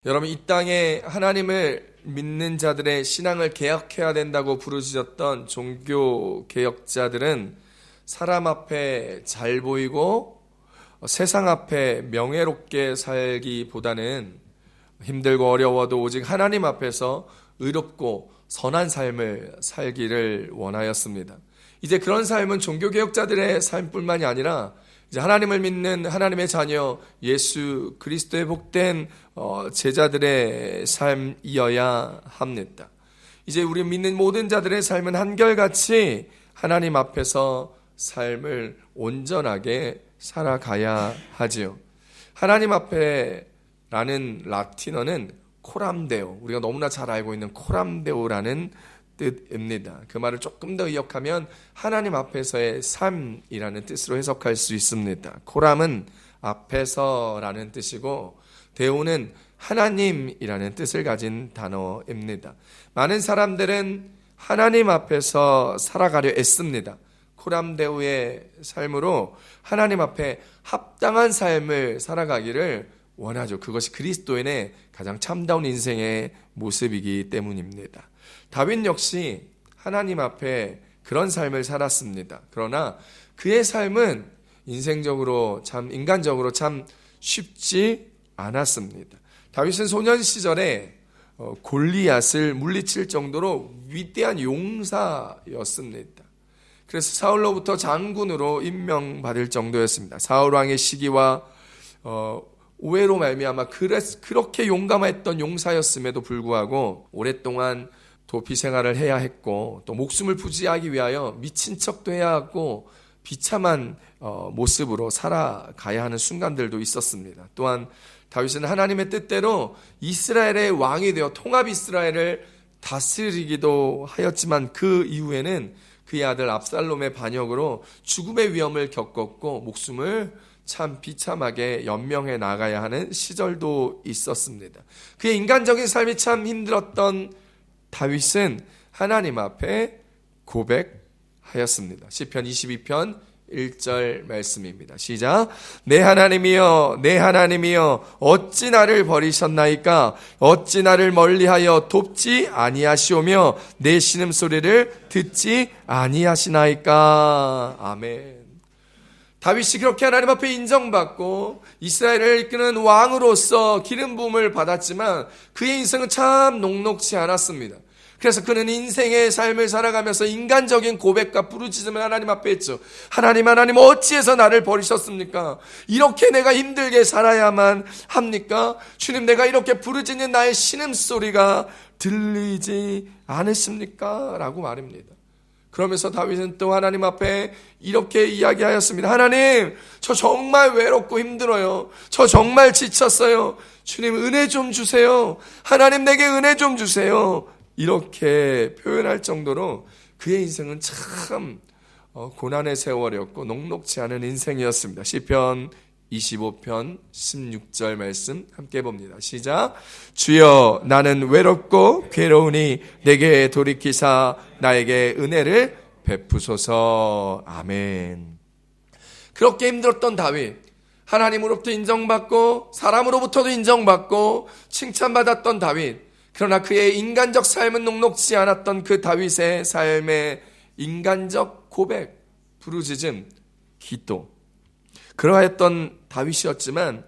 여러분, 이 땅에 하나님을 믿는 자들의 신앙을 개혁해야 된다고 부르짖었던 종교 개혁자들은 사람 앞에 잘 보이고 세상 앞에 명예롭게 살기보다는 힘들고 어려워도 오직 하나님 앞에서 의롭고 선한 삶을 살기를 원하였습니다. 이제 그런 삶은 종교개혁자들의 삶뿐만이 아니라 이제 하나님을 믿는 하나님의 자녀 예수 그리스도의 복된 제자들의 삶이어야 합니다. 이제 우리 믿는 모든 자들의 삶은 한결같이 하나님 앞에서 삶을 온전하게 살아가야 하지요. 하나님 앞에라는 라틴어는 코람데오, 우리가 너무나 잘 알고 있는 코람데오라는 뜻입니다. 그 말을 조금 더 의역하면 하나님 앞에서의 삶이라는 뜻으로 해석할 수 있습니다. 코람은 앞에서라는 뜻이고 데오는 하나님이라는 뜻을 가진 단어입니다. 많은 사람들은 하나님 앞에서 살아가려 애씁니다. 코람데오의 삶으로 하나님 앞에 합당한 삶을 살아가기를 원하죠. 그것이 그리스도인의 가장 참다운 인생의 모습이기 때문입니다. 다윗 역시 하나님 앞에 그런 삶을 살았습니다. 그러나 그의 삶은 인생적으로 인간적으로 참 쉽지 않았습니다. 다윗은 소년 시절에 골리앗을 물리칠 정도로 위대한 용사였습니다. 그래서 사울로부터 장군으로 임명받을 정도였습니다. 사울 왕의 시기와 오해로 말미암아 그렇게 용감했던 용사였음에도 불구하고 오랫동안 도피 생활을 해야 했고 또 목숨을 부지하기 위하여 미친 척도 해야 하고 비참한 모습으로 살아가야 하는 순간들도 있었습니다. 또한 다윗은 하나님의 뜻대로 이스라엘의 왕이 되어 통합 이스라엘을 다스리기도 하였지만 그 이후에는 그의 아들 압살롬의 반역으로 죽음의 위험을 겪었고 목숨을 참 비참하게 연명해 나가야 하는 시절도 있었습니다. 그의 인간적인 삶이 참 힘들었던 다윗은 하나님 앞에 고백하였습니다. 시편 22편 1절 말씀입니다. 시작. 내 하나님이여 내 하나님이여 어찌 나를 버리셨나이까 어찌 나를 멀리하여 돕지 아니하시오며 내 신음소리를 듣지 아니하시나이까. 아멘. 다윗이 그렇게 하나님 앞에 인정받고 이스라엘을 이끄는 왕으로서 기름 부음을 받았지만 그의 인생은 참 녹록지 않았습니다. 그래서 그는 인생의 삶을 살아가면서 인간적인 고백과 부르짖음을 하나님 앞에 했죠. 하나님 어찌해서 나를 버리셨습니까? 이렇게 내가 힘들게 살아야만 합니까? 주님, 내가 이렇게 부르짖는 나의 신음소리가 들리지 않으십니까? 라고 말합니다. 그러면서 다윗은 또 하나님 앞에 이렇게 이야기하였습니다. 하나님, 저 정말 외롭고 힘들어요. 저 정말 지쳤어요. 주님, 은혜 좀 주세요. 하나님, 내게 은혜 좀 주세요. 이렇게 표현할 정도로 그의 인생은 참 고난의 세월이었고 녹록지 않은 인생이었습니다. 시편 25편 16절 말씀 함께 봅니다. 시작. 주여 나는 외롭고 괴로우니 내게 돌이키사 나에게 은혜를 베푸소서. 아멘. 그렇게 힘들었던 다윗, 하나님으로부터 인정받고 사람으로부터도 인정받고 칭찬받았던 다윗, 그러나 그의 인간적 삶은 녹록지 않았던 그 다윗의 삶의 인간적 고백, 부르짖음, 기도, 그러했던 다윗이었지만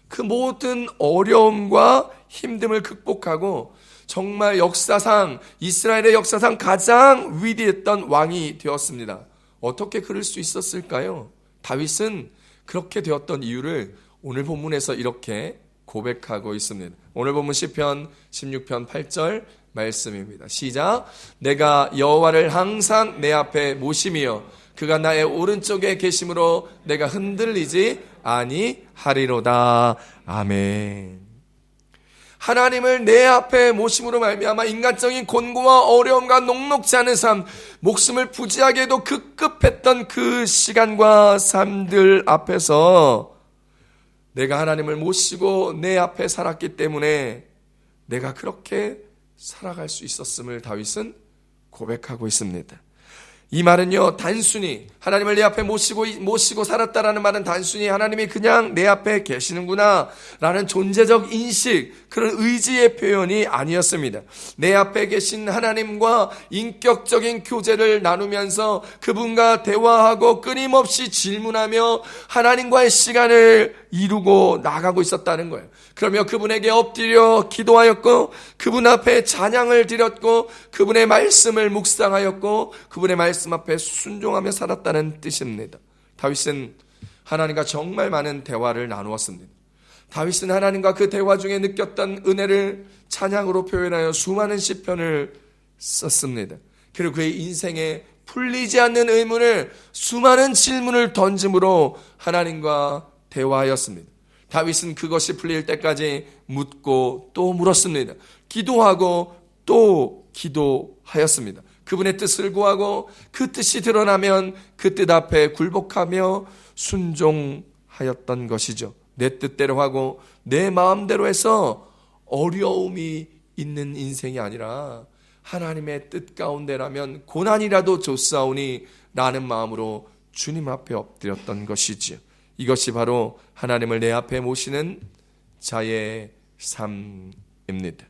그 모든 어려움과 힘듦을 극복하고 정말 역사상 이스라엘의 역사상 가장 위대했던 왕이 되었습니다. 어떻게 그럴 수 있었을까요? 다윗은 그렇게 되었던 이유를 오늘 본문에서 이렇게 고백하고 있습니다. 오늘 본문 시편 16편 8절 말씀입니다. 시작. 내가 여호와를 항상 내 앞에 모심이여 그가 나의 오른쪽에 계심으로 내가 흔들리지 아니하리로다. 아멘. 하나님을 내 앞에 모심으로 말미암아 인간적인 곤고와 어려움과 녹록지 않은 삶, 목숨을 부지하게 해도 급급했던 그 시간과 삶들 앞에서 내가 하나님을 모시고 내 앞에 살았기 때문에 내가 그렇게 살아갈 수 있었음을 다윗은 고백하고 있습니다. 이 말은요, 단순히 하나님을 내 앞에 모시고 살았다라는 말은 단순히 하나님이 그냥 내 앞에 계시는구나 라는 존재적 인식, 그런 의지의 표현이 아니었습니다. 내 앞에 계신 하나님과 인격적인 교제를 나누면서 그분과 대화하고 끊임없이 질문하며 하나님과의 시간을 이루고 나가고 있었다는 거예요. 그러며 그분에게 엎드려 기도하였고, 그분 앞에 찬양을 드렸고, 그분의 말씀을 묵상하였고, 그분의 말씀 앞에 순종하며 살았다는 뜻입니다. 다윗은 하나님과 정말 많은 대화를 나누었습니다. 다윗은 하나님과 그 대화 중에 느꼈던 은혜를 찬양으로 표현하여 수많은 시편을 썼습니다. 그리고 그의 인생에 풀리지 않는 의문을, 수많은 질문을 던짐으로 하나님과 대화하였습니다. 다윗은 그것이 풀릴 때까지 묻고 또 물었습니다. 기도하고 또 기도하였습니다. 그분의 뜻을 구하고 그 뜻이 드러나면 그 뜻 앞에 굴복하며 순종하였던 것이죠. 내 뜻대로 하고 내 마음대로 해서 어려움이 있는 인생이 아니라 하나님의 뜻 가운데라면 고난이라도 좋사오니 라는 마음으로 주님 앞에 엎드렸던 것이지요. 이것이 바로 하나님을 내 앞에 모시는 자의 삶입니다.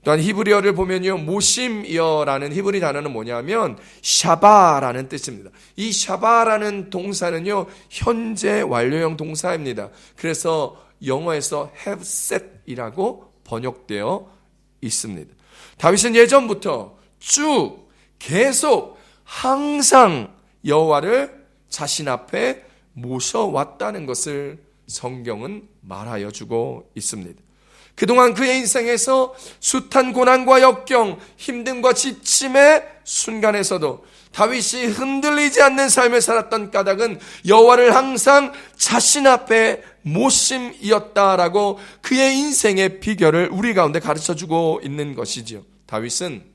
또한 히브리어를 보면요, 모심이어라는 히브리 단어는 뭐냐면 샤바라는 뜻입니다. 이 샤바라는 동사는요, 현재 완료형 동사입니다. 그래서 영어에서 have set이라고 번역되어 있습니다. 다윗은 예전부터 쭉 계속 항상 여호와를 자신 앞에 모셔왔다는 것을 성경은 말하여 주고 있습니다. 그동안 그의 인생에서 숱한 고난과 역경, 힘듦과 지침의 순간에서도 다윗이 흔들리지 않는 삶을 살았던 까닭은 여호와를 항상 자신 앞에 모심이었다라고 그의 인생의 비결을 우리 가운데 가르쳐주고 있는 것이지요. 다윗은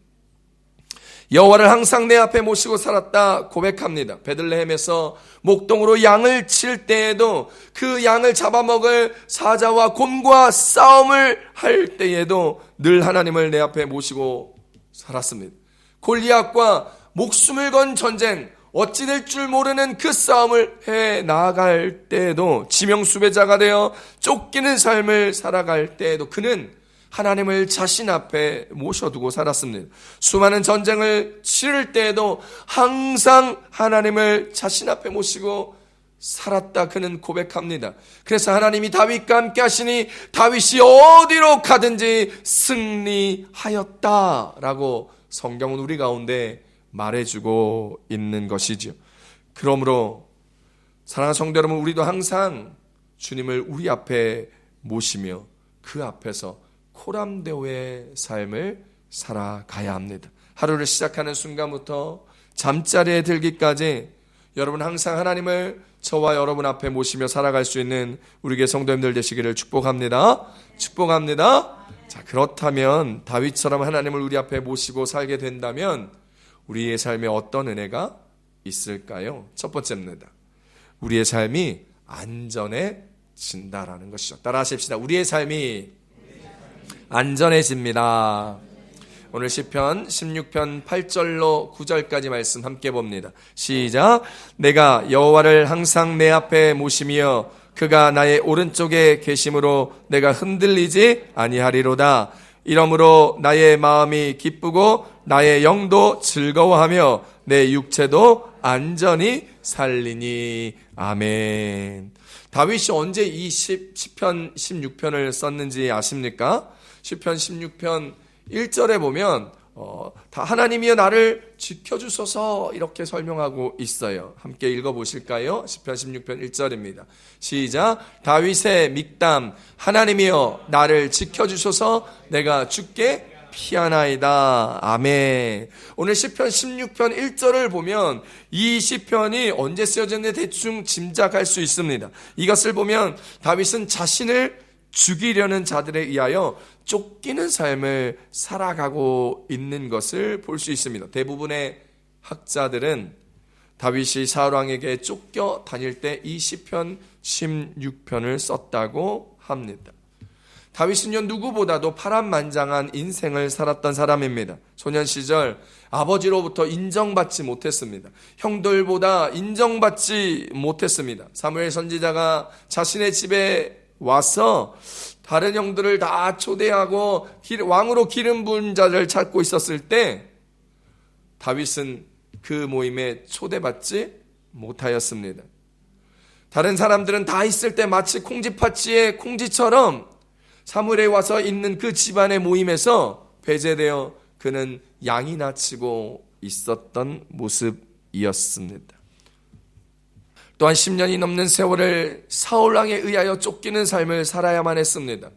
여호와를 항상 내 앞에 모시고 살았다 고백합니다. 베들레헴에서 목동으로 양을 칠 때에도, 그 양을 잡아먹을 사자와 곰과 싸움을 할 때에도 늘 하나님을 내 앞에 모시고 살았습니다. 골리앗과 목숨을 건 전쟁, 어찌 될 줄 모르는 그 싸움을 해 나아갈 때에도, 지명수배자가 되어 쫓기는 삶을 살아갈 때에도 그는 하나님을 자신 앞에 모셔두고 살았습니다. 수많은 전쟁을 치를 때에도 항상 하나님을 자신 앞에 모시고 살았다 그는 고백합니다. 그래서 하나님이 다윗과 함께 하시니 다윗이 어디로 가든지 승리하였다라고 성경은 우리 가운데 말해주고 있는 것이죠. 그러므로 사랑하는 성도 여러분, 우리도 항상 주님을 우리 앞에 모시며 그 앞에서 코람데오의 삶을 살아가야 합니다. 하루를 시작하는 순간부터 잠자리에 들기까지 여러분 항상 하나님을 저와 여러분 앞에 모시며 살아갈 수 있는 우리 성도님들 되시기를 축복합니다. 축복합니다. 자, 그렇다면 다윗처럼 하나님을 우리 앞에 모시고 살게 된다면 우리의 삶에 어떤 은혜가 있을까요? 첫 번째입니다. 우리의 삶이 안전해진다라는 것이죠. 따라하십시다. 우리의 삶이 안전해집니다. 오늘 시편 16편 8절로 9절까지 말씀 함께 봅니다. 시작. 내가 여호와를 항상 내 앞에 모시며 그가 나의 오른쪽에 계심으로 내가 흔들리지 아니하리로다. 이러므로 나의 마음이 기쁘고 나의 영도 즐거워하며 내 육체도 안전히 살리니. 아멘. 다윗이 언제 이 시편 16편을 썼는지 아십니까? 시편 16편 1절에 보면 다 하나님이여 나를 지켜주소서 이렇게 설명하고 있어요. 함께 읽어보실까요? 시편 16편 1절입니다. 시작. 다윗의 믹담. 하나님이여 나를 지켜주소서 내가 주께 피하나이다. 아멘. 오늘 시편 16편 1절을 보면 이 시편이 언제 쓰여졌는지 대충 짐작할 수 있습니다. 이것을 보면 다윗은 자신을 죽이려는 자들에 의하여 쫓기는 삶을 살아가고 있는 것을 볼 수 있습니다. 대부분의 학자들은 다윗이 사울 왕에게 쫓겨 다닐 때 이 시편 16편을 썼다고 합니다. 다윗은요 누구보다도 파란만장한 인생을 살았던 사람입니다. 소년 시절 아버지로부터 인정받지 못했습니다. 형들보다 인정받지 못했습니다. 사무엘 선지자가 자신의 집에 와서 다른 형들을 다 초대하고 왕으로 기름 부은 자를 찾고 있었을 때 다윗은 그 모임에 초대받지 못하였습니다. 다른 사람들은 다 있을 때 마치 콩쥐팥쥐의 콩쥐처럼 사무엘에 와서 있는 그 집안의 모임에서 배제되어 그는 양이나 치고 있었던 모습이었습니다. 또한 10년이 넘는 세월을 사울왕에 의하여 쫓기는 삶을 살아야만 했습니다.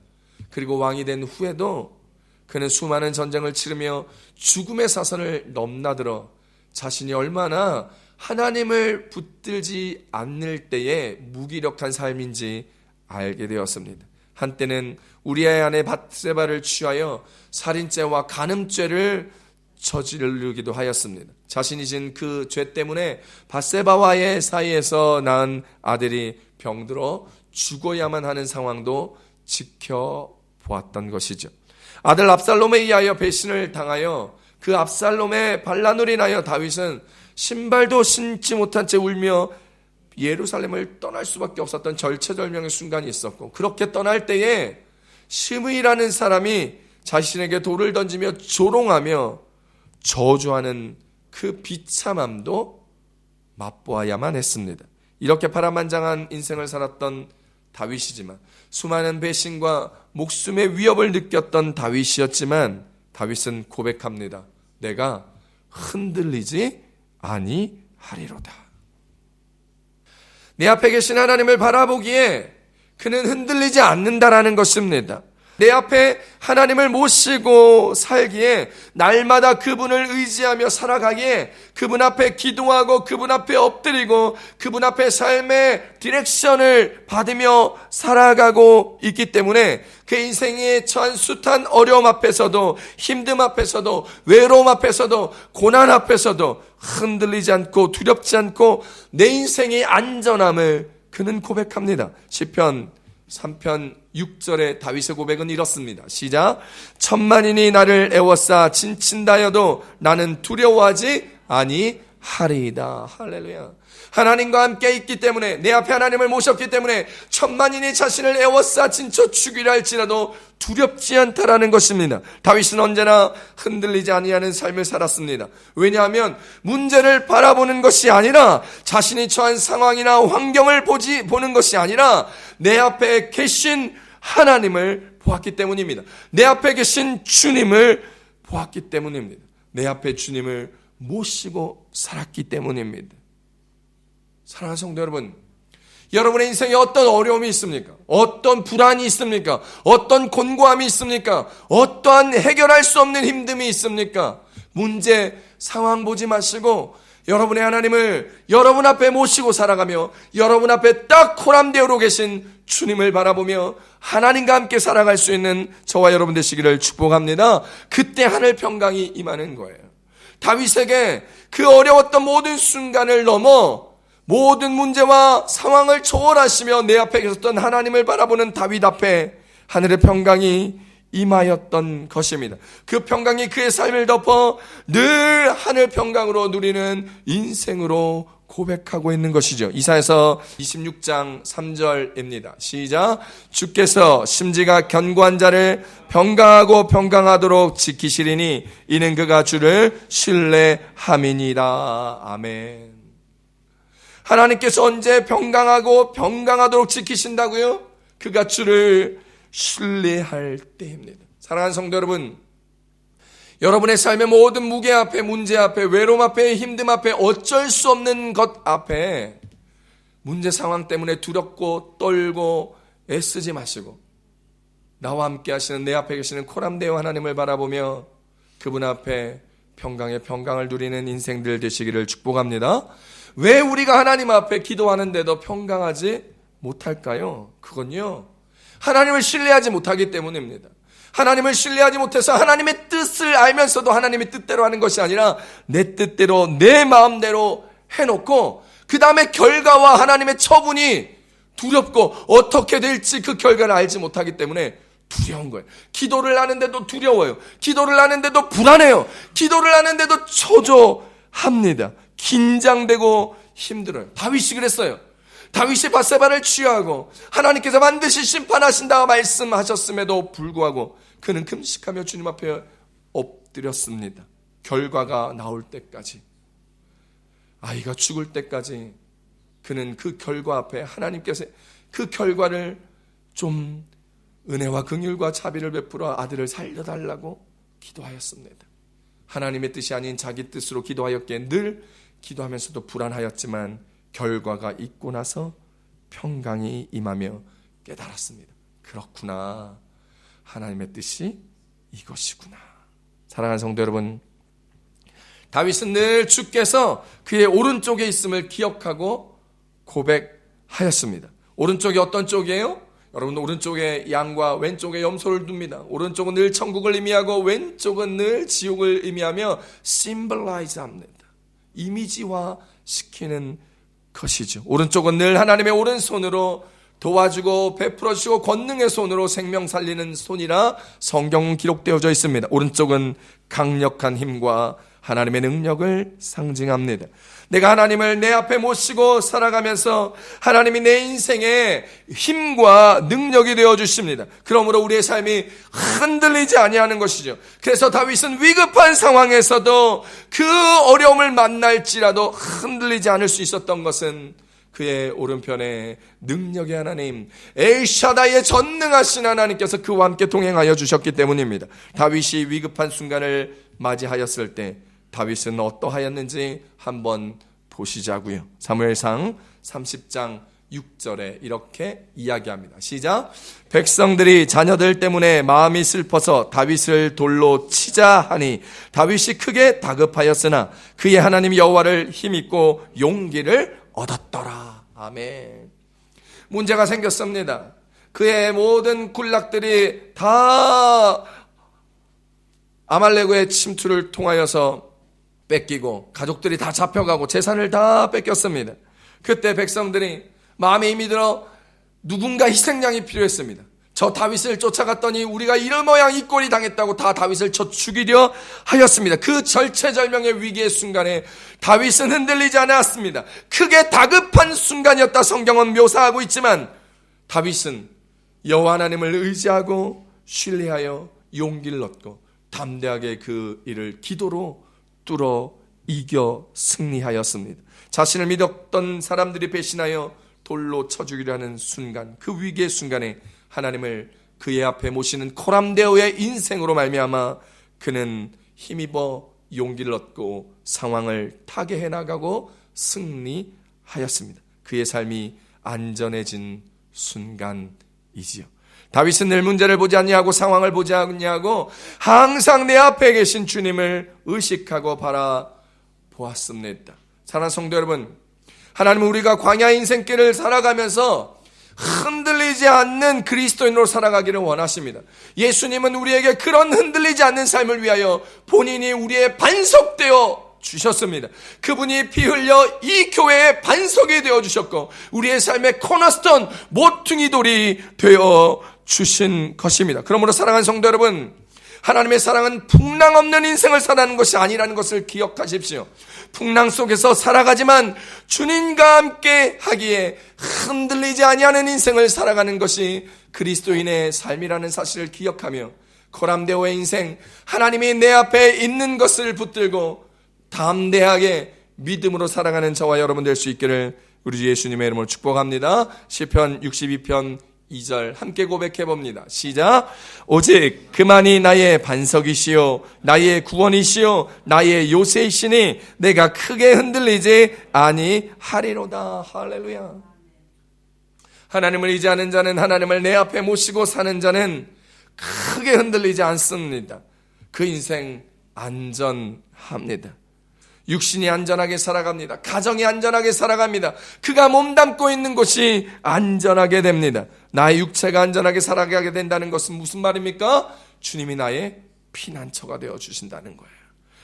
그리고 왕이 된 후에도 그는 수많은 전쟁을 치르며 죽음의 사선을 넘나들어 자신이 얼마나 하나님을 붙들지 않을 때에 무기력한 삶인지 알게 되었습니다. 한때는 우리아의 아내 밧세바를 취하여 살인죄와 간음죄를 저지르기도 하였습니다. 자신이 진 그 죄 때문에 밧세바와의 사이에서 낳은 아들이 병들어 죽어야만 하는 상황도 지켜보았던 것이죠. 아들 압살롬에 의하여 배신을 당하여 그 압살롬의 반란으로 인하여 다윗은 신발도 신지 못한 채 울며 예루살렘을 떠날 수밖에 없었던 절체절명의 순간이 있었고, 그렇게 떠날 때에 시므이라는 사람이 자신에게 돌을 던지며 조롱하며 저주하는 그 비참함도 맛보아야만 했습니다. 이렇게 파란만장한 인생을 살았던 다윗이지만, 수많은 배신과 목숨의 위협을 느꼈던 다윗이었지만, 다윗은 고백합니다. 내가 흔들리지 아니하리로다. 내 앞에 계신 하나님을 바라보기에 그는 흔들리지 않는다라는 것입니다. 내 앞에 하나님을 모시고 살기에, 날마다 그분을 의지하며 살아가기에, 그분 앞에 기도하고 그분 앞에 엎드리고 그분 앞에 삶의 디렉션을 받으며 살아가고 있기 때문에 그 인생에 처한 숱한 어려움 앞에서도, 힘듦 앞에서도, 외로움 앞에서도, 고난 앞에서도 흔들리지 않고 두렵지 않고 내 인생의 안전함을 그는 고백합니다. 시편 3편 6절의 다윗의 고백은 이렇습니다. 시작. 천만인이 나를 애워싸 진친다여도 나는 두려워하지 아니하리이다. 할렐루야. 하나님과 함께 있기 때문에, 내 앞에 하나님을 모셨기 때문에 천만인이 자신을 애워싸 진쳐 죽이려 할지라도 두렵지 않다라는 것입니다. 다윗은 언제나 흔들리지 아니하는 삶을 살았습니다. 왜냐하면 문제를 바라보는 것이 아니라, 자신이 처한 상황이나 환경을 보는 것이 아니라 내 앞에 계신 하나님을 보았기 때문입니다. 내 앞에 계신 주님을 보았기 때문입니다. 내 앞에 주님을 모시고 살았기 때문입니다. 사랑하는 성도 여러분, 여러분의 인생에 어떤 어려움이 있습니까? 어떤 불안이 있습니까? 어떤 곤고함이 있습니까? 어떠한 해결할 수 없는 힘듦이 있습니까? 문제, 상황 보지 마시고 여러분의 하나님을 여러분 앞에 모시고 살아가며, 여러분 앞에 딱 코람대어로 계신 주님을 바라보며 하나님과 함께 살아갈 수 있는 저와 여러분 되시기를 축복합니다. 그때 하늘 평강이 임하는 거예요. 다윗에게 그 어려웠던 모든 순간을 넘어 모든 문제와 상황을 초월하시며 내 앞에 계셨던 하나님을 바라보는 다윗 앞에 하늘의 평강이 임하였던 것입니다. 그 평강이 그의 삶을 덮어 늘 하늘 평강으로 누리는 인생으로 고백하고 있는 것이죠. 이사야서 26장 3절입니다. 시작. 주께서 심지가 견고한 자를 평강하고 평강하도록 지키시리니 이는 그가 주를 신뢰함이니라. 아멘. 하나님께서 언제 평강하고 평강하도록 지키신다고요? 그가 주를 신뢰할 때입니다. 사랑하는 성도 여러분, 여러분의 삶의 모든 무게 앞에, 문제 앞에, 외로움 앞에, 힘듦 앞에, 어쩔 수 없는 것 앞에 문제 상황 때문에 두렵고 떨고 애쓰지 마시고, 나와 함께 하시는 내 앞에 계시는 코람데오 하나님을 바라보며 그분 앞에 평강의 평강을 누리는 인생들 되시기를 축복합니다. 왜 우리가 하나님 앞에 기도하는데도 평강하지 못할까요? 그건요, 하나님을 신뢰하지 못하기 때문입니다. 하나님을 신뢰하지 못해서 하나님의 뜻을 알면서도 하나님의 뜻대로 하는 것이 아니라 내 뜻대로, 내 마음대로 해놓고 그 다음에 결과와 하나님의 처분이 두렵고 어떻게 될지 그 결과를 알지 못하기 때문에 두려운 거예요. 기도를 하는데도 두려워요. 기도를 하는데도 불안해요. 기도를 하는데도 초조합니다. 긴장되고 힘들어요. 다윗이 그랬어요. 다윗이 밧세바를 취하고 하나님께서 반드시 심판하신다 말씀하셨음에도 불구하고 그는 금식하며 주님 앞에 엎드렸습니다. 결과가 나올 때까지, 아이가 죽을 때까지 그는 그 결과 앞에 하나님께서 그 결과를 좀 은혜와 긍휼과 자비를 베풀어 아들을 살려달라고 기도하였습니다. 하나님의 뜻이 아닌 자기 뜻으로 기도하였기에 늘 기도하면서도 불안하였지만 결과가 있고 나서 평강이 임하며 깨달았습니다. 그렇구나, 하나님의 뜻이 이것이구나. 사랑하는 성도 여러분, 다윗은 늘 주께서 그의 오른쪽에 있음을 기억하고 고백하였습니다. 오른쪽이 어떤 쪽이에요? 여러분, 오른쪽에 양과 왼쪽에 염소를 둡니다. 오른쪽은 늘 천국을 의미하고 왼쪽은 늘 지옥을 의미하며 symbolize 합니다. 이미지화 시키는 것이죠. 오른쪽은 늘 하나님의 오른손으로 도와주고 베풀어주시고 권능의 손으로 생명 살리는 손이라 성경은 기록되어져 있습니다. 오른쪽은 강력한 힘과 하나님의 능력을 상징합니다. 내가 하나님을 내 앞에 모시고 살아가면서 하나님이 내 인생의 힘과 능력이 되어주십니다. 그러므로 우리의 삶이 흔들리지 아니하는 것이죠. 그래서 다윗은 위급한 상황에서도 그 어려움을 만날지라도 흔들리지 않을 수 있었던 것은 그의 오른편에 능력의 하나님, 엘샤다이의 전능하신 하나님께서 그와 함께 동행하여 주셨기 때문입니다. 다윗이 위급한 순간을 맞이하였을 때 다윗은 어떠하였는지 한번 보시자고요. 사무엘상 30장 6절에 이렇게 이야기합니다. 시작. 백성들이 자녀들 때문에 마음이 슬퍼서 다윗을 돌로 치자 하니 다윗이 크게 다급하였으나 그의 하나님 여호와를 힘입고 용기를 얻었더라. 아멘. 문제가 생겼습니다. 그의 모든 군락들이 다 아말렉의 침투를 통하여서 뺏기고 가족들이 다 잡혀가고 재산을 다 뺏겼습니다. 그때 백성들이 마음에 힘이 들어 누군가 희생양이 필요했습니다. 저 다윗을 쫓아갔더니 우리가 이런 모양 이 꼴이 당했다고 다 다윗을 쳐 죽이려 하였습니다. 그 절체절명의 위기의 순간에 다윗은 흔들리지 않았습니다. 크게 다급한 순간이었다 성경은 묘사하고 있지만 다윗은 여호와 하나님을 의지하고 신뢰하여 용기를 얻고 담대하게 그 일을 기도로 뚫어 이겨 승리하였습니다. 자신을 믿었던 사람들이 배신하여 돌로 쳐 죽이려 하는 순간, 그 위기의 순간에 하나님을 그의 앞에 모시는 코람데오의 인생으로 말미암아 그는 힘입어 용기를 얻고 상황을 타개해 나가고 승리하였습니다. 그의 삶이 안전해진 순간이지요. 다윗은 늘 문제를 보지 않냐고 상황을 보지 않냐고 항상 내 앞에 계신 주님을 의식하고 바라보았습니다. 사랑하는 성도 여러분, 하나님은 우리가 광야 인생길을 살아가면서 흔들리지 않는 그리스도인으로 살아가기를 원하십니다. 예수님은 우리에게 그런 흔들리지 않는 삶을 위하여 본인이 우리의 반석되어 주셨습니다. 그분이 피 흘려 이 교회의 반석이 되어 주셨고 우리의 삶의 코너스톤 모퉁이 돌이 되어 주신 것입니다. 그러므로 사랑하는 성도 여러분, 하나님의 사랑은 풍랑 없는 인생을 살아가는 것이 아니라는 것을 기억하십시오. 풍랑 속에서 살아가지만 주님과 함께 하기에 흔들리지 아니하는 인생을 살아가는 것이 그리스도인의 삶이라는 사실을 기억하며 코람데오의 인생, 하나님이 내 앞에 있는 것을 붙들고 담대하게 믿음으로 살아가는 저와 여러분 될 수 있기를 우리 주 예수님의 이름으로 축복합니다. 시편 62편 2절 함께 고백해 봅니다. 시작. 오직 그만이 나의 반석이시요 나의 구원이시요 나의 요새이시니 내가 크게 흔들리지 아니하리로다. 할렐루야. 하나님을 의지하는 자는, 하나님을 내 앞에 모시고 사는 자는 크게 흔들리지 않습니다. 그 인생 안전합니다. 육신이 안전하게 살아갑니다. 가정이 안전하게 살아갑니다. 그가 몸담고 있는 곳이 안전하게 됩니다. 나의 육체가 안전하게 살아가게 된다는 것은 무슨 말입니까? 주님이 나의 피난처가 되어 주신다는 거예요.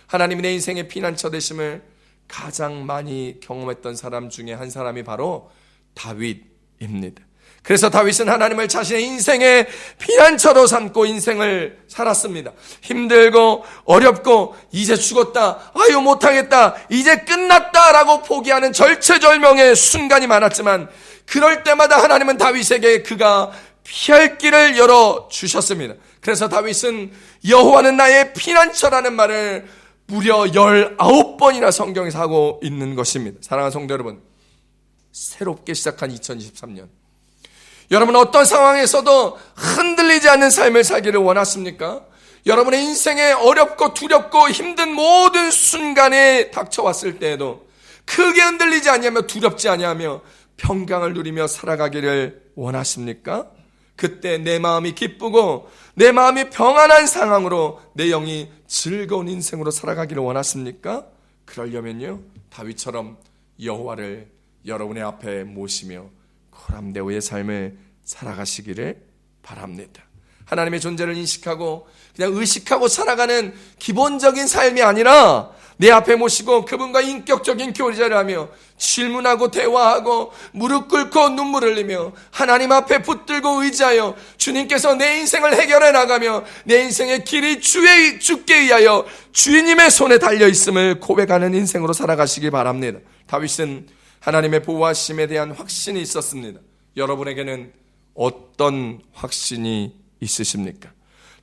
하나님이 내 인생의 피난처 되심을 가장 많이 경험했던 사람 중에 한 사람이 바로 다윗입니다. 그래서 다윗은 하나님을 자신의 인생의 피난처로 삼고 인생을 살았습니다. 힘들고 어렵고 이제 죽었다, 아유 못하겠다, 이제 끝났다라고 포기하는 절체절명의 순간이 많았지만 그럴 때마다 하나님은 다윗에게 그가 피할 길을 열어주셨습니다. 그래서 다윗은 여호와는 나의 피난처라는 말을 무려 19번이나 성경에서 하고 있는 것입니다. 사랑하는 성도 여러분, 새롭게 시작한 2023년, 여러분 어떤 상황에서도 흔들리지 않는 삶을 살기를 원하십니까? 여러분의 인생에 어렵고 두렵고 힘든 모든 순간에 닥쳐왔을 때에도 크게 흔들리지 아니하며 두렵지 아니하며 평강을 누리며 살아가기를 원하십니까? 그때 내 마음이 기쁘고 내 마음이 평안한 상황으로 내 영이 즐거운 인생으로 살아가기를 원하십니까? 그러려면요, 다윗처럼 여호와를 여러분의 앞에 모시며 고람대오의 삶을 살아가시기를 바랍니다. 하나님의 존재를 인식하고 그냥 의식하고 살아가는 기본적인 삶이 아니라 내 앞에 모시고 그분과 인격적인 교제를 하며 질문하고 대화하고 무릎 꿇고 눈물 흘리며 하나님 앞에 붙들고 의지하여 주님께서 내 인생을 해결해 나가며 내 인생의 길이 주께 의하여 주님의 손에 달려있음을 고백하는 인생으로 살아가시기 바랍니다. 다윗은 하나님의 보호하심에 대한 확신이 있었습니다. 여러분에게는 어떤 확신이 있으십니까?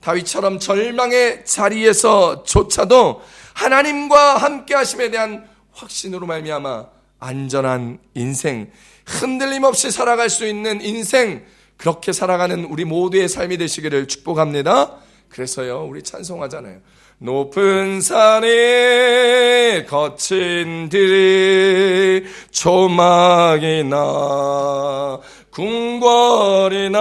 다윗처럼 절망의 자리에서조차도 하나님과 함께 하심에 대한 확신으로 말미암아 안전한 인생, 흔들림 없이 살아갈 수 있는 인생, 그렇게 살아가는 우리 모두의 삶이 되시기를 축복합니다. 그래서요, 우리 찬송하잖아요. 높은 산이 거친 들이 조막이나 궁궐이나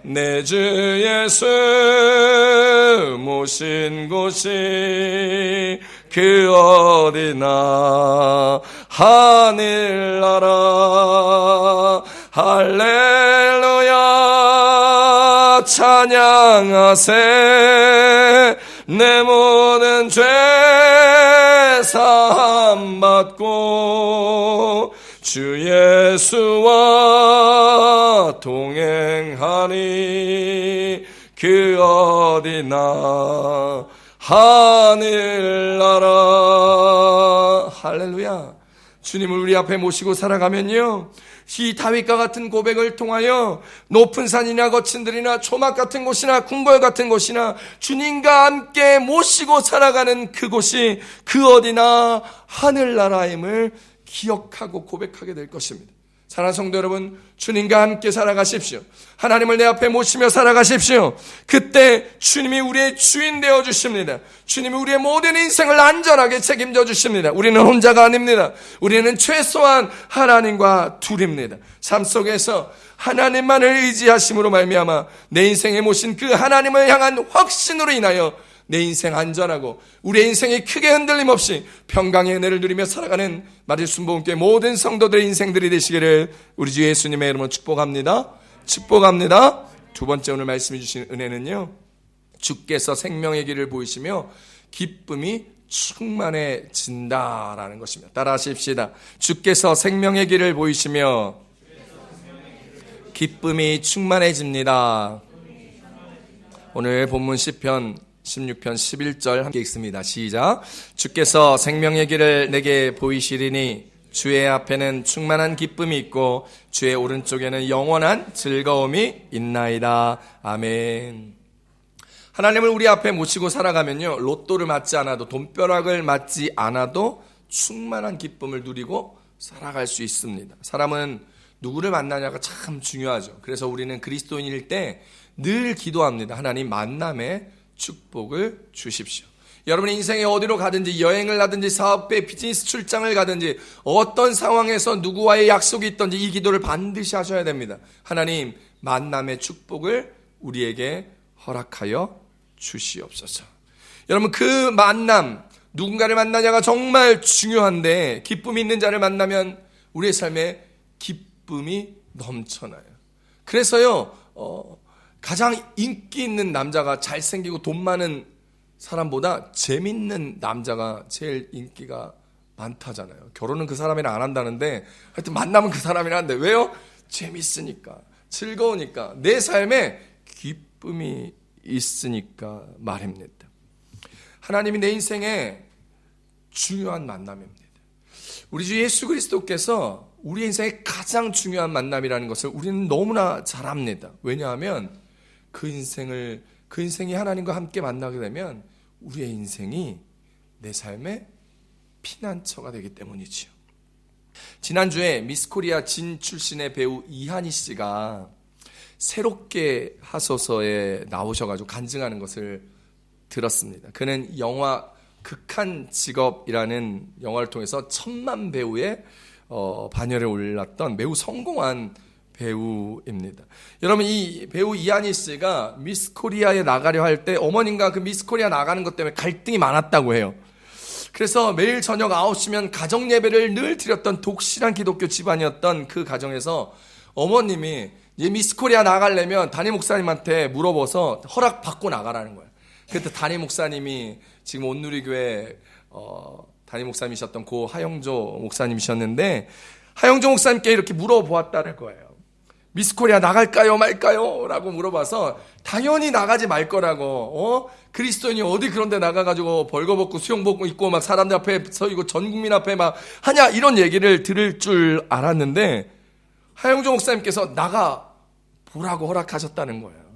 내 주 예수 모신 곳이 그 어디나 하늘나라 할렐루야 찬양하세 내 모든 죄 사함 받고 주 예수와 동행하니 그 어디나 하늘나라. 할렐루야. 주님을 우리 앞에 모시고 살아가면요, 이 다윗과 같은 고백을 통하여 높은 산이나 거친 들이나 초막 같은 곳이나 궁궐 같은 곳이나 주님과 함께 모시고 살아가는 그곳이 그 어디나 하늘나라임을 기억하고 고백하게 될 것입니다. 사랑하는 성도 여러분, 주님과 함께 살아가십시오. 하나님을 내 앞에 모시며 살아가십시오. 그때 주님이 우리의 주인 되어 주십니다. 주님이 우리의 모든 인생을 안전하게 책임져 주십니다. 우리는 혼자가 아닙니다. 우리는 최소한 하나님과 둘입니다. 삶 속에서 하나님만을 의지하심으로 말미암아 내 인생에 모신 그 하나님을 향한 확신으로 인하여 내 인생 안전하고 우리의 인생이 크게 흔들림 없이 평강의 은혜를 누리며 살아가는 마리순복음교회 모든 성도들의 인생들이 되시기를 우리 주 예수님의 이름으로 축복합니다. 축복합니다. 두 번째 오늘 말씀해 주신 은혜는요, 주께서 생명의 길을 보이시며 기쁨이 충만해진다라는 것입니다. 따라 하십시다. 주께서 생명의 길을 보이시며 기쁨이 충만해집니다. 오늘 본문 시편 16편 11절 함께 읽습니다. 시작. 주께서 생명의 길을 내게 보이시리니 주의 앞에는 충만한 기쁨이 있고 주의 오른쪽에는 영원한 즐거움이 있나이다. 아멘. 하나님을 우리 앞에 모시고 살아가면요, 로또를 맞지 않아도, 돈벼락을 맞지 않아도 충만한 기쁨을 누리고 살아갈 수 있습니다. 사람은 누구를 만나냐가 참 중요하죠. 그래서 우리는 그리스도인일 때 늘 기도합니다. 하나님 만남의 축복을 주십시오. 여러분의 인생에 어디로 가든지, 여행을 가든지, 사업에 비즈니스 출장을 가든지, 어떤 상황에서 누구와의 약속이 있든지 이 기도를 반드시 하셔야 됩니다. 하나님 만남의 축복을 우리에게 허락하여 주시옵소서. 여러분, 그 만남, 누군가를 만나냐가 정말 중요한데, 기쁨이 있는 자를 만나면 우리의 삶에 기쁨이 넘쳐나요. 그래서요, 가장 인기 있는 남자가 잘생기고 돈 많은 사람보다 재밌는 남자가 제일 인기가 많다잖아요. 결혼은 그 사람이랑 안 한다는데 하여튼 만나면 그 사람이랑 하는데, 왜요? 재밌으니까, 즐거우니까, 내 삶에 기쁨이 있으니까 말입니다. 하나님이 내 인생에 중요한 만남입니다. 우리 주 예수 그리스도께서 우리 인생의 가장 중요한 만남이라는 것을 우리는 너무나 잘 압니다. 왜냐하면 그 인생이 하나님과 함께 만나게 되면 우리의 인생이 내 삶의 피난처가 되기 때문이지요. 지난주에 미스코리아 진 출신의 배우 이한희 씨가 새롭게 하소서에 나오셔가지고 간증하는 것을 들었습니다. 그는 영화 극한 직업이라는 영화를 통해서 1000만 배우의 반열에 올랐던 매우 성공한 배우입니다. 여러분, 이 배우 이한희 씨가 미스코리아에 나가려 할 때 어머님과 그 미스코리아 나가는 것 때문에 갈등이 많았다고 해요. 그래서 매일 저녁 9시면 가정 예배를 늘 드렸던 독실한 기독교 집안이었던 그 가정에서 어머님이 이 미스코리아 나가려면 담임 목사님한테 물어봐서 허락 받고 나가라는 거예요. 그때 담임 목사님이 지금 온누리교회 담임 목사님이셨던 고 하영조 목사님이셨는데, 하영조 목사님께 이렇게 물어보았다는 거예요. 미스코리아 나갈까요 말까요? 라고 물어봐서 당연히 나가지 말 거라고. 그리스도인이 어디 그런 데 나가가지고 벌거벗고 수영복 입고 막 사람들 앞에 서 있고 전 국민 앞에 막 하냐, 이런 얘기를 들을 줄 알았는데 하영조 목사님께서 나가 보라고 허락하셨다는 거예요.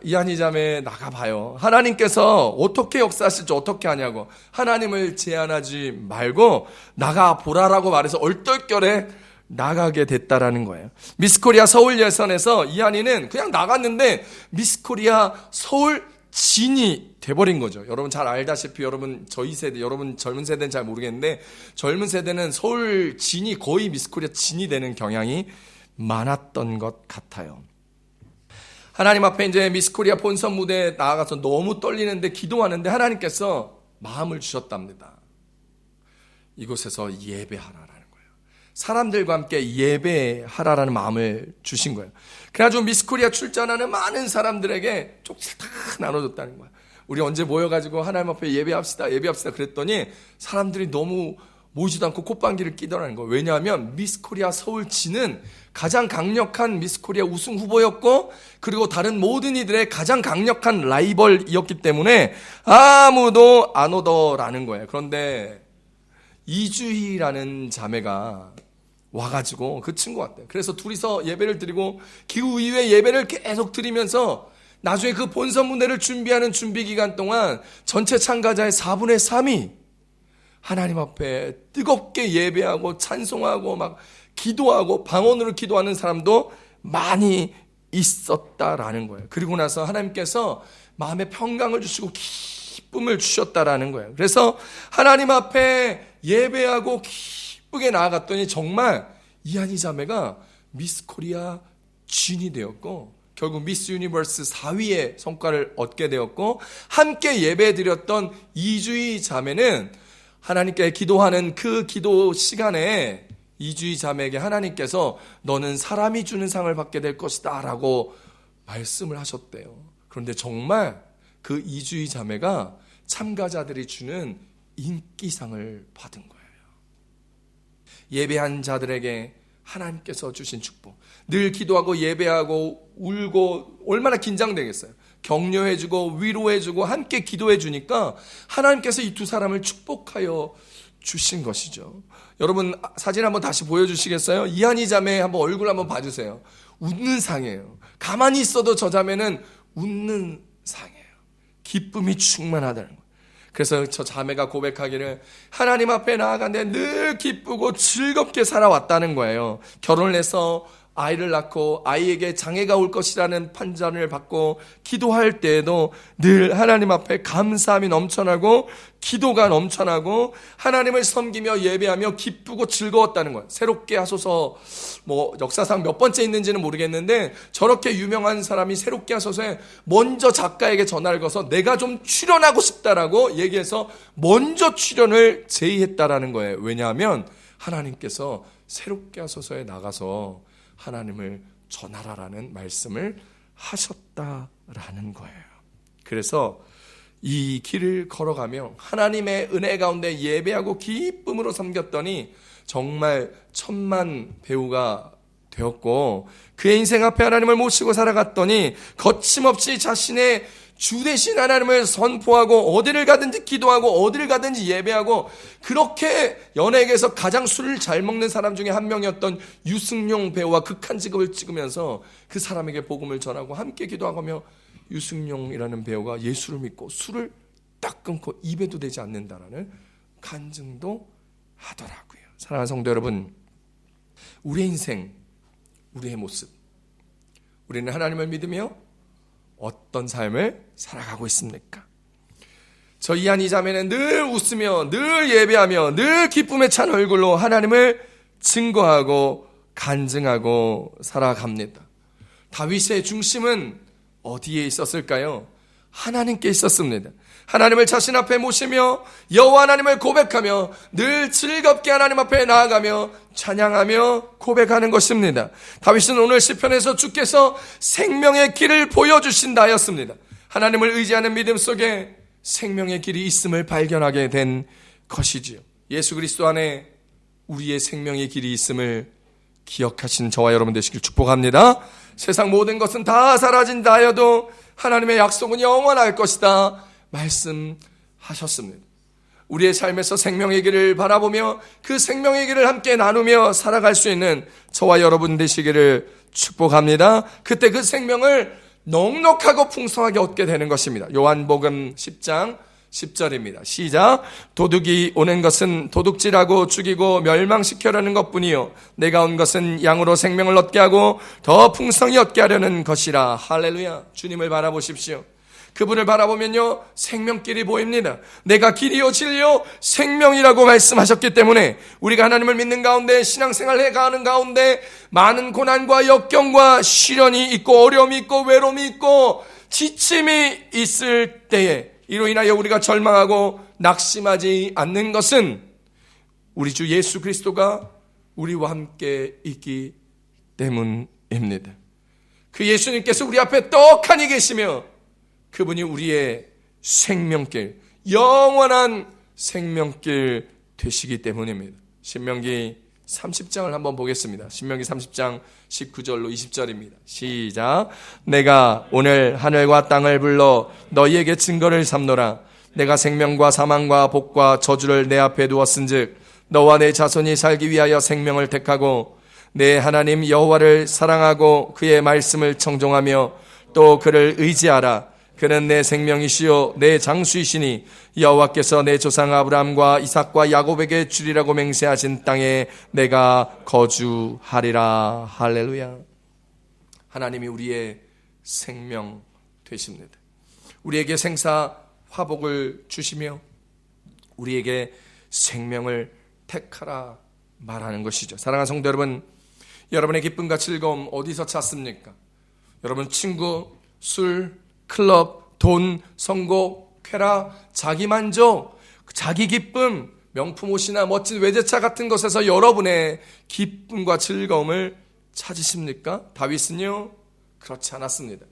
이한희 자매 나가봐요. 하나님께서 어떻게 역사하실지 어떻게 하냐고. 하나님을 제한하지 말고 나가보라라고 말해서 얼떨결에 나가게 됐다라는 거예요. 미스코리아 서울 예선에서 이한희는 그냥 나갔는데 미스코리아 서울 진이 돼버린 거죠. 여러분 잘 알다시피, 여러분 저희 세대, 여러분 젊은 세대는 잘 모르겠는데, 젊은 세대는 서울 진이 거의 미스코리아 진이 되는 경향이 많았던 것 같아요. 하나님 앞에 이제 미스코리아 본선 무대에 나아가서 너무 떨리는데 기도하는데 하나님께서 마음을 주셨답니다. 이곳에서 예배하라라는 거예요. 사람들과 함께 예배하라라는 마음을 주신 거예요. 그래가지고 미스코리아 출전하는 많은 사람들에게 쪽지를 다 나눠줬다는 거예요. 우리 언제 모여가지고 하나님 앞에 예배합시다 그랬더니 사람들이 너무 모이지도 않고 콧방귀를 끼더라는 거예요. 왜냐하면 미스코리아 서울지는 가장 강력한 미스코리아 우승 후보였고, 그리고 다른 모든 이들의 가장 강력한 라이벌이었기 때문에 아무도 안 오더라는 거예요. 그런데 이주희라는 자매가 와가지고 그 친구 같대요. 그래서 둘이서 예배를 드리고 그 이후에 예배를 계속 드리면서 나중에 그 본선 무대를 준비하는 준비 기간 동안 전체 참가자의 4분의 3이 하나님 앞에 뜨겁게 예배하고 찬송하고 막 기도하고 방언으로 기도하는 사람도 많이 있었다라는 거예요. 그리고 나서 하나님께서 마음에 평강을 주시고 기쁨을 주셨다라는 거예요. 그래서 하나님 앞에 예배하고 기쁘게 나아갔더니 정말 이한희 자매가 미스 코리아 진이 되었고, 결국 미스 유니버스 4위의 성과를 얻게 되었고, 함께 예배드렸던 이주희 자매는 하나님께 기도하는 그 기도 시간에 이주희 자매에게 하나님께서 너는 사람이 주는 상을 받게 될 것이다 라고 말씀을 하셨대요. 그런데 정말 그 이주희 자매가 참가자들이 주는 인기상을 받은 거예요. 예배한 자들에게 하나님께서 주신 축복. 늘 기도하고 예배하고 울고 얼마나 긴장되겠어요. 격려해주고 위로해주고 함께 기도해주니까 하나님께서 이 두 사람을 축복하여 주신 것이죠. 여러분 사진 한번 다시 보여주시겠어요? 이한희 자매 한번 얼굴 한번 봐주세요. 웃는 상이에요. 가만히 있어도 저 자매는 웃는 상이에요. 기쁨이 충만하다는 거예요. 그래서 저 자매가 고백하기를 하나님 앞에 나아가는데 늘 기쁘고 즐겁게 살아왔다는 거예요. 결혼을 해서 아이를 낳고 아이에게 장애가 올 것이라는 판단을 받고 기도할 때에도 늘 하나님 앞에 감사함이 넘쳐나고 기도가 넘쳐나고 하나님을 섬기며 예배하며 기쁘고 즐거웠다는 거예요. 새롭게 하소서 역사상 몇 번째 있는지는 모르겠는데 저렇게 유명한 사람이 새롭게 하소서에 먼저 작가에게 전화를 걸어서 내가 좀 출연하고 싶다라고 얘기해서 먼저 출연을 제의했다라는 거예요. 왜냐하면 하나님께서 새롭게 하소서에 나가서 하나님을 전하라라는 말씀을 하셨다라는 거예요. 그래서 이 길을 걸어가며 하나님의 은혜 가운데 예배하고 기쁨으로 섬겼더니 정말 천만 배우가 되었고 그의 인생 앞에 하나님을 모시고 살아갔더니 거침없이 자신의 주 되신 하나님을 선포하고 어디를 가든지 기도하고 어디를 가든지 예배하고 그렇게 연예계에서 가장 술을 잘 먹는 사람 중에 한 명이었던 유승용 배우와 극한 직업을 찍으면서 그 사람에게 복음을 전하고 함께 기도하며 유승용이라는 배우가 예수를 믿고 술을 딱 끊고 입에도 대지 않는다라는 간증도 하더라고요. 사랑하는 성도 여러분, 우리의 인생, 우리의 모습, 우리는 하나님을 믿으며 어떤 삶을 살아가고 있습니까? 저 이한 이 자매는 늘 웃으며 늘 예배하며 늘 기쁨에 찬 얼굴로 하나님을 증거하고 간증하고 살아갑니다. 다윗의 중심은 어디에 있었을까요? 하나님께 있었습니다. 하나님을 자신 앞에 모시며 여호와 하나님을 고백하며 늘 즐겁게 하나님 앞에 나아가며 찬양하며 고백하는 것입니다. 다윗은 오늘 시편에서 주께서 생명의 길을 보여주신다 하였습니다. 하나님을 의지하는 믿음 속에 생명의 길이 있음을 발견하게 된 것이지요. 예수 그리스도 안에 우리의 생명의 길이 있음을 기억하신 저와 여러분 되시길 축복합니다. 세상 모든 것은 다 사라진다 하여도 하나님의 약속은 영원할 것이다 말씀하셨습니다. 우리의 삶에서 생명의 길을 바라보며 그 생명의 길을 함께 나누며 살아갈 수 있는 저와 여러분 되시기를 축복합니다. 그때 그 생명을 넉넉하고 풍성하게 얻게 되는 것입니다. 요한복음 10장 10절입니다. 시작. 도둑이 오는 것은 도둑질하고 죽이고 멸망시켜려는 것뿐이요 내가 온 것은 양으로 생명을 얻게 하고 더 풍성히 얻게 하려는 것이라. 할렐루야. 주님을 바라보십시오. 그분을 바라보면요 생명길이 보입니다. 내가 길이요 진리요 생명이라고 말씀하셨기 때문에 우리가 하나님을 믿는 가운데 신앙생활을 해가는 가운데 많은 고난과 역경과 시련이 있고 어려움이 있고 외로움이 있고 지침이 있을 때에 이로 인하여 우리가 절망하고 낙심하지 않는 것은 우리 주 예수 그리스도가 우리와 함께 있기 때문입니다. 그 예수님께서 우리 앞에 떡하니 계시며 그분이 우리의 생명길, 영원한 생명길 되시기 때문입니다. 신명기 30장을 한번 보겠습니다. 신명기 30장 19절로 20절입니다. 시작. 내가 오늘 하늘과 땅을 불러 너희에게 증거를 삼노라. 내가 생명과 사망과 복과 저주를 내 앞에 두었은즉 너와 내 자손이 살기 위하여 생명을 택하고 내 하나님 여호와를 사랑하고 그의 말씀을 청종하며 또 그를 의지하라. 그는 내 생명이시요 내 장수이시니 여호와께서 내 조상 아브라함과 이삭과 야곱에게 주리라고 맹세하신 땅에 내가 거주하리라. 할렐루야. 하나님이 우리의 생명 되십니다. 우리에게 생사 화복을 주시며 우리에게 생명을 택하라 말하는 것이죠. 사랑하는 성도 여러분, 여러분의 기쁨과 즐거움 어디서 찾습니까? 여러분 친구, 술, 클럽, 돈, 선곡, 쾌락, 자기만족, 자기 기쁨, 명품 옷이나 멋진 외제차 같은 것에서 여러분의 기쁨과 즐거움을 찾으십니까? 다윗은요 그렇지 않았습니다.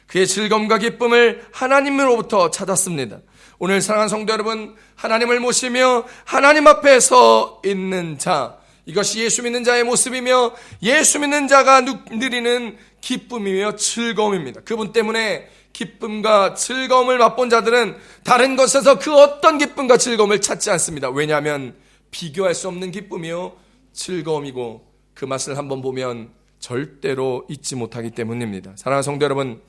그의 즐거움과 기쁨을 하나님으로부터 찾았습니다. 오늘 사랑하는 성도 여러분, 하나님을 모시며 하나님 앞에 서 있는 자, 이것이 예수 믿는 자의 모습이며 예수 믿는 자가 누리는 기쁨이며 즐거움입니다. 그분 때문에 기쁨과 즐거움을 맛본 자들은 다른 것에서 그 어떤 기쁨과 즐거움을 찾지 않습니다. 왜냐하면 비교할 수 없는 기쁨이요 즐거움이고 그 맛을 한번 보면 절대로 잊지 못하기 때문입니다. 사랑하는 성도 여러분,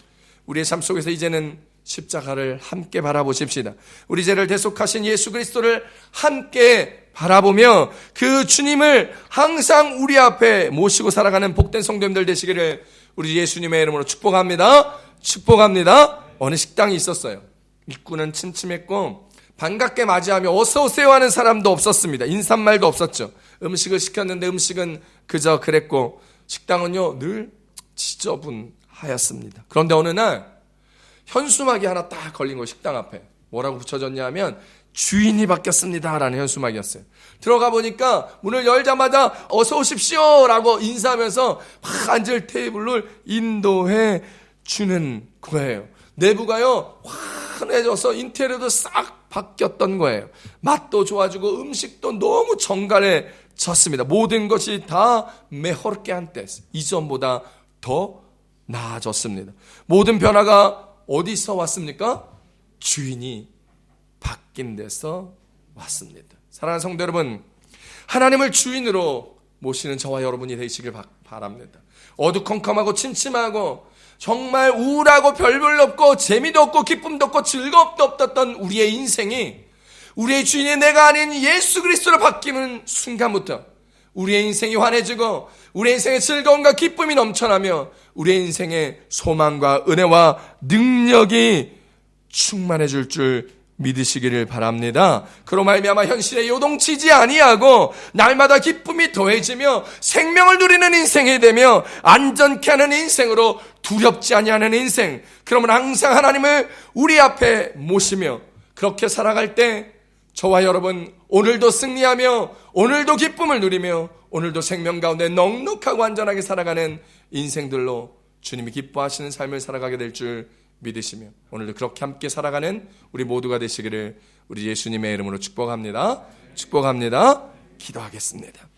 우리의 삶 속에서 이제는 십자가를 함께 바라보십시다. 우리 죄를 대속하신 예수 그리스도를 함께 바라보며 그 주님을 항상 우리 앞에 모시고 살아가는 복된 성도님들 되시기를 우리 예수님의 이름으로 축복합니다. 축복합니다. 어느 식당이 있었어요. 입구는 침침했고 반갑게 맞이하며 어서 오세요 하는 사람도 없었습니다. 인사말도 없었죠. 음식을 시켰는데 음식은 그저 그랬고 식당은요 늘 지저분하였습니다. 그런데 어느 날 현수막이 하나 딱 걸린 거예요. 식당 앞에 뭐라고 붙여졌냐 하면 주인이 바뀌었습니다 라는 현수막이었어요. 들어가 보니까 문을 열자마자 어서 오십시오 라고 인사하면서 막 앉을 테이블을 인도해 주는 거예요. 내부가요 환해져서 인테리어도 싹 바뀌었던 거예요. 맛도 좋아지고 음식도 너무 정갈해 나아졌습니다. 모든 것이 다 mejor que antes, 이전보다 더 나아졌습니다. 모든 변화가 어디서 왔습니까? 주인이 바뀐 데서 왔습니다. 사랑하는 성도 여러분, 하나님을 주인으로 모시는 저와 여러분이 되시길 바랍니다. 어두컴컴하고 침침하고 정말 우울하고 별볼 없고 재미도 없고 기쁨도 없고 즐겁도 없었던 우리의 인생이 우리의 주인이 내가 아닌 예수 그리스도로 바뀌는 순간부터 우리의 인생이 환해지고 우리의 인생의 즐거움과 기쁨이 넘쳐나며 우리의 인생의 소망과 은혜와 능력이 충만해질 줄 믿으시기를 바랍니다. 그로 말미암아 현실에 요동치지 아니하고 날마다 기쁨이 더해지며 생명을 누리는 인생이 되며 안전케 하는 인생으로 두렵지 아니하는 인생, 그러면 항상 하나님을 우리 앞에 모시며 그렇게 살아갈 때 저와 여러분 오늘도 승리하며 오늘도 기쁨을 누리며 오늘도 생명 가운데 넉넉하고 안전하게 살아가는 인생들로 주님이 기뻐하시는 삶을 살아가게 될 줄 믿으시며 오늘도 그렇게 함께 살아가는 우리 모두가 되시기를 우리 예수님의 이름으로 축복합니다. 축복합니다. 기도하겠습니다.